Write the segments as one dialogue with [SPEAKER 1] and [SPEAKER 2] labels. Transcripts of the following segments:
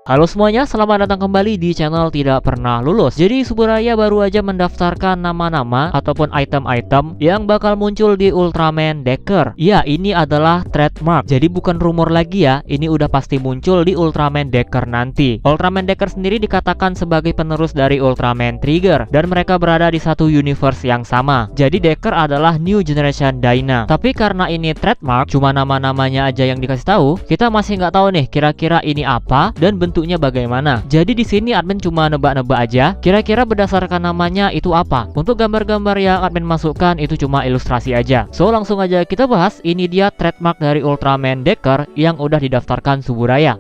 [SPEAKER 1] Halo semuanya, selamat datang kembali di channel Tidak Pernah Lulus. Jadi Suburaya baru aja mendaftarkan nama-nama ataupun item-item yang bakal muncul di Ultraman Decker. Ya, ini adalah trademark. Jadi bukan rumor lagi ya, ini udah pasti muncul di Ultraman Decker nanti. Ultraman Decker sendiri dikatakan sebagai penerus dari Ultraman Trigger, dan mereka berada di satu universe yang sama. Jadi Decker adalah New Generation Dyna. Tapi karena ini trademark, cuma nama-namanya aja yang dikasih tahu, kita masih nggak tahu nih kira-kira ini apa dan bentuknya bagaimana. Jadi di sini admin cuma nebak-nebak aja kira-kira berdasarkan namanya itu apa. Untuk gambar-gambar yang admin masukkan itu cuma ilustrasi aja. So langsung aja kita bahas. Ini dia trademark dari Ultraman Decker yang udah didaftarkan Suburaya.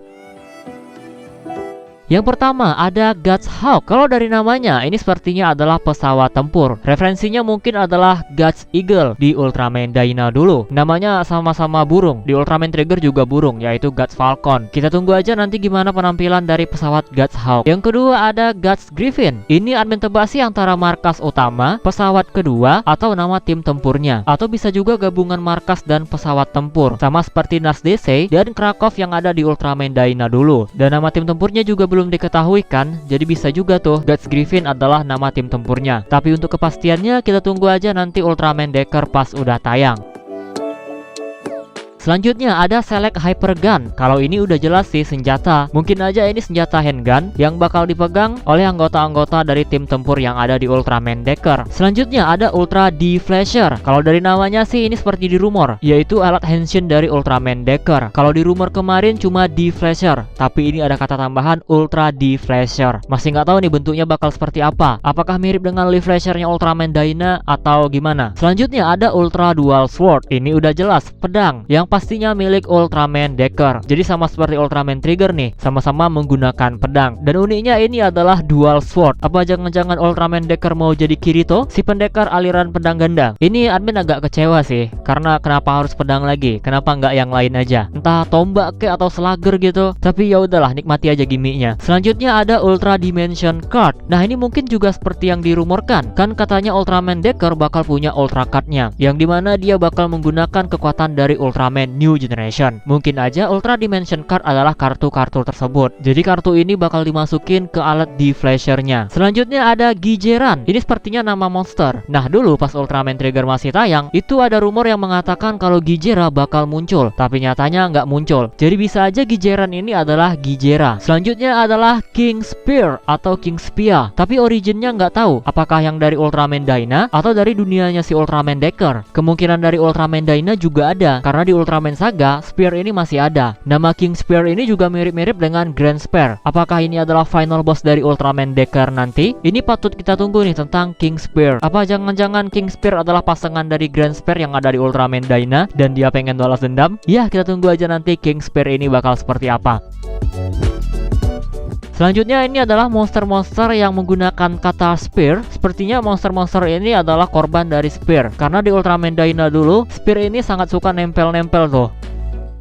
[SPEAKER 1] Yang pertama ada Guts Hawk. Kalau dari namanya ini sepertinya adalah pesawat tempur. Referensinya mungkin adalah Guts Eagle di Ultraman Dyna dulu. Namanya sama-sama burung. Di Ultraman Trigger juga burung, yaitu Guts Falcon. Kita tunggu aja nanti gimana penampilan dari pesawat Guts Hawk. Yang kedua ada Guts Griffin. Ini admin tebak sih antara markas utama, pesawat kedua, atau nama tim tempurnya. Atau bisa juga gabungan markas dan pesawat tempur. Sama seperti Nas DC dan Krakow yang ada di Ultraman Dyna dulu. Dan nama tim tempurnya juga belum diketahui kan, jadi bisa juga tuh Guts Griffin adalah nama tim tempurnya. Tapi untuk kepastiannya kita tunggu aja nanti Ultraman Decker pas udah tayang. Selanjutnya ada Select Hyper Gun. Kalau ini udah jelas sih senjata. Mungkin aja ini senjata handgun yang bakal dipegang oleh anggota-anggota dari tim tempur yang ada di Ultraman Decker. Selanjutnya ada Ultra D-Flasher. Kalau dari namanya sih ini seperti di rumor, yaitu alat henshin dari Ultraman Decker. Kalau di rumor kemarin cuma D-Flasher, tapi ini ada kata tambahan Ultra D-Flasher. Masih nggak tahu nih bentuknya bakal seperti apa. Apakah mirip dengan Lee-Flasher-nya Ultraman Dyna atau gimana? Selanjutnya ada Ultra Dual Sword. Ini udah jelas pedang yang pastinya milik Ultraman Decker. Jadi sama seperti Ultraman Trigger nih, sama-sama menggunakan pedang. Dan uniknya ini adalah dual sword. Apa jangan-jangan Ultraman Decker mau jadi Kirito, si pendekar aliran pedang ganda? Ini admin agak kecewa sih, karena kenapa harus pedang lagi? Kenapa nggak yang lain aja? Entah tombak ke atau slugger gitu. Tapi ya udahlah, nikmati aja gimmicknya. Selanjutnya ada Ultra Dimension Card. Nah ini mungkin juga seperti yang dirumorkan. Kan katanya Ultraman Decker bakal punya Ultra Card-nya, yang dimana dia bakal menggunakan kekuatan dari Ultraman New Generation. Mungkin aja Ultra Dimension Card adalah kartu-kartu tersebut. Jadi kartu ini bakal dimasukin ke alat D-Flasher-nya. Selanjutnya ada Gijeran. Ini sepertinya nama monster. Nah dulu pas Ultraman Trigger masih tayang, itu ada rumor yang mengatakan kalau Gijera bakal muncul, tapi nyatanya nggak muncul. Jadi bisa aja Gijeran ini adalah Gijera. Selanjutnya adalah King Spear atau King Spear. Tapi originnya nggak tahu apakah yang dari Ultraman Dyna atau dari dunianya si Ultraman Decker. Kemungkinan dari Ultraman Dyna juga ada, karena di Ultraman Saga, Spear ini masih ada. Nama King Spear ini juga mirip-mirip dengan Grand Spear. Apakah ini adalah final boss dari Ultraman Decker nanti? Ini patut kita tunggu nih tentang King Spear. Apa jangan-jangan King Spear adalah pasangan dari Grand Spear yang ada di Ultraman Dyna dan dia pengen balas dendam? Ya, kita tunggu aja nanti King Spear ini bakal seperti apa. Selanjutnya ini adalah monster-monster yang menggunakan kata Spear. Sepertinya monster-monster ini adalah korban dari Spear, karena di Ultraman Dyna dulu Spear ini sangat suka nempel-nempel tuh.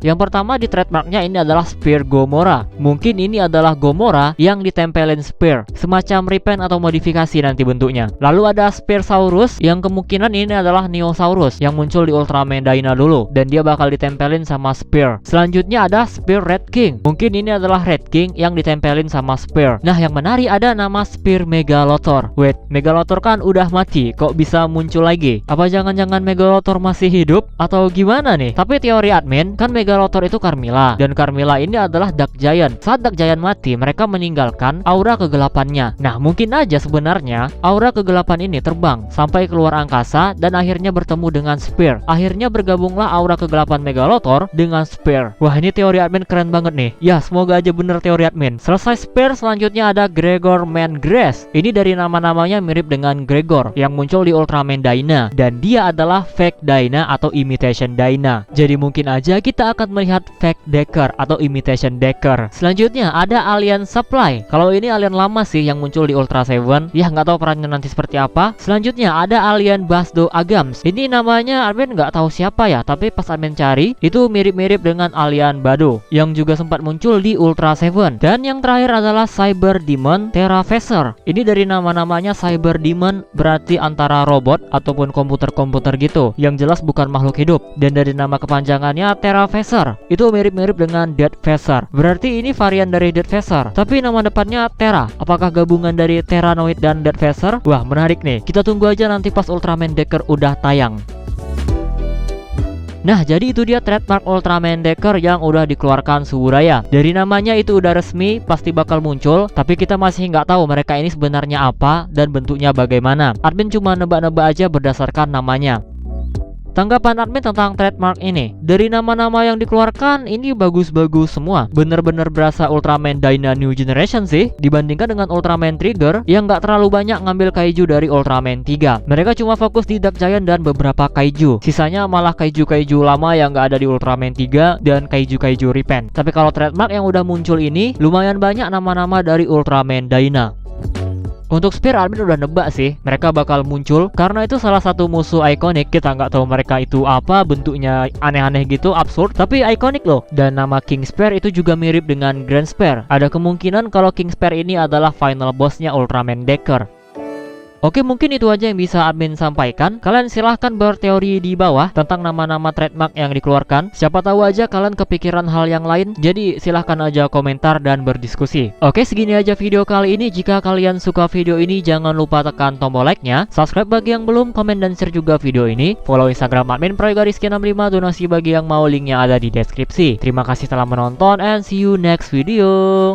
[SPEAKER 1] Yang pertama di trademarknya ini adalah Spear Gomora. Mungkin ini adalah Gomora yang ditempelin Spear, semacam repaint atau modifikasi nanti bentuknya. Lalu ada Spearsaurus yang kemungkinan ini adalah Neosaurus yang muncul di Ultraman Dyna dulu, dan dia bakal ditempelin sama Spear. Selanjutnya ada Spear Red King. Mungkin ini adalah Red King yang ditempelin sama Spear. Nah yang menarik ada nama Spear Megalotor. Wait, Megalotor kan udah mati, kok bisa muncul lagi? Apa jangan-jangan Megalotor masih hidup atau gimana nih? Tapi teori admin kan Megalotor itu Carmilla, dan Carmilla ini adalah Dark Giant. Saat Dark Giant mati, mereka meninggalkan aura kegelapannya. Nah mungkin aja sebenarnya aura kegelapan ini terbang sampai keluar angkasa dan akhirnya bertemu dengan Spear. Akhirnya bergabunglah aura kegelapan Megalotor dengan Spear. Wah ini teori admin keren banget nih. Ya semoga aja bener teori admin. Selesai Spear, selanjutnya ada Gregor Mangrace. Ini dari nama-namanya mirip dengan Gregor yang muncul di Ultraman Dyna, dan dia adalah fake Dyna atau imitation Dyna. Jadi mungkin aja kita akan melihat fake Decker atau imitation Decker. Selanjutnya ada Alien Supply. Kalau ini alien lama sih yang muncul di Ultra Seven. Ya nggak tahu perannya nanti seperti apa. Selanjutnya ada Alien Basdo Agams. Ini namanya admin nggak tahu siapa ya, tapi pas admin cari itu mirip-mirip dengan Alien Bado yang juga sempat muncul di Ultra Seven. Dan yang terakhir adalah Cyber Demon Terraphaser. Ini dari nama-namanya Cyber Demon berarti antara robot ataupun komputer-komputer gitu. Yang jelas bukan makhluk hidup. Dan dari nama kepanjangannya Terraphaser Phaser. Itu mirip-mirip dengan Dead Phaser. Berarti ini varian dari Dead Phaser, tapi nama depannya Terra. Apakah gabungan dari Terranoid dan Dead Phaser? Wah, menarik nih. Kita tunggu aja nanti pas Ultraman Decker udah tayang. Nah, jadi itu dia trademark Ultraman Decker yang udah dikeluarkan Suburaya. Dari namanya itu udah resmi, pasti bakal muncul, tapi kita masih nggak tahu mereka ini sebenarnya apa dan bentuknya bagaimana. Admin cuma nebak-nebak aja berdasarkan namanya. Tanggapan admin tentang trademark ini, dari nama-nama yang dikeluarkan ini bagus-bagus semua. Bener-bener berasa Ultraman Dyna New Generation sih, dibandingkan dengan Ultraman Trigger yang nggak terlalu banyak ngambil kaiju dari Ultraman 3. Mereka cuma fokus di Dark Giant dan beberapa kaiju. Sisanya malah kaiju-kaiju lama yang nggak ada di Ultraman 3 dan kaiju-kaiju Repent. Tapi kalau trademark yang udah muncul ini, lumayan banyak nama-nama dari Ultraman Dyna. Untuk Spear, admin udah nebak sih mereka bakal muncul karena itu salah satu musuh ikonik. Kita nggak tahu mereka itu apa, bentuknya aneh-aneh gitu, absurd, tapi ikonik loh. Dan nama King Spear itu juga mirip dengan Grand Spear. Ada kemungkinan kalau King Spear ini adalah final bossnya Ultraman Decker. Oke, mungkin itu aja yang bisa admin sampaikan. Kalian silahkan berteori di bawah tentang nama-nama trademark yang dikeluarkan. Siapa tahu aja kalian kepikiran hal yang lain. Jadi silahkan aja komentar dan berdiskusi. Oke, segini aja video kali ini. Jika kalian suka video ini, jangan lupa tekan tombol like-nya. Subscribe bagi yang belum, komen dan share juga video ini. Follow Instagram admin Prayoga_Rizky65. Donasi bagi yang mau, linknya ada di deskripsi. Terima kasih telah menonton and see you next video.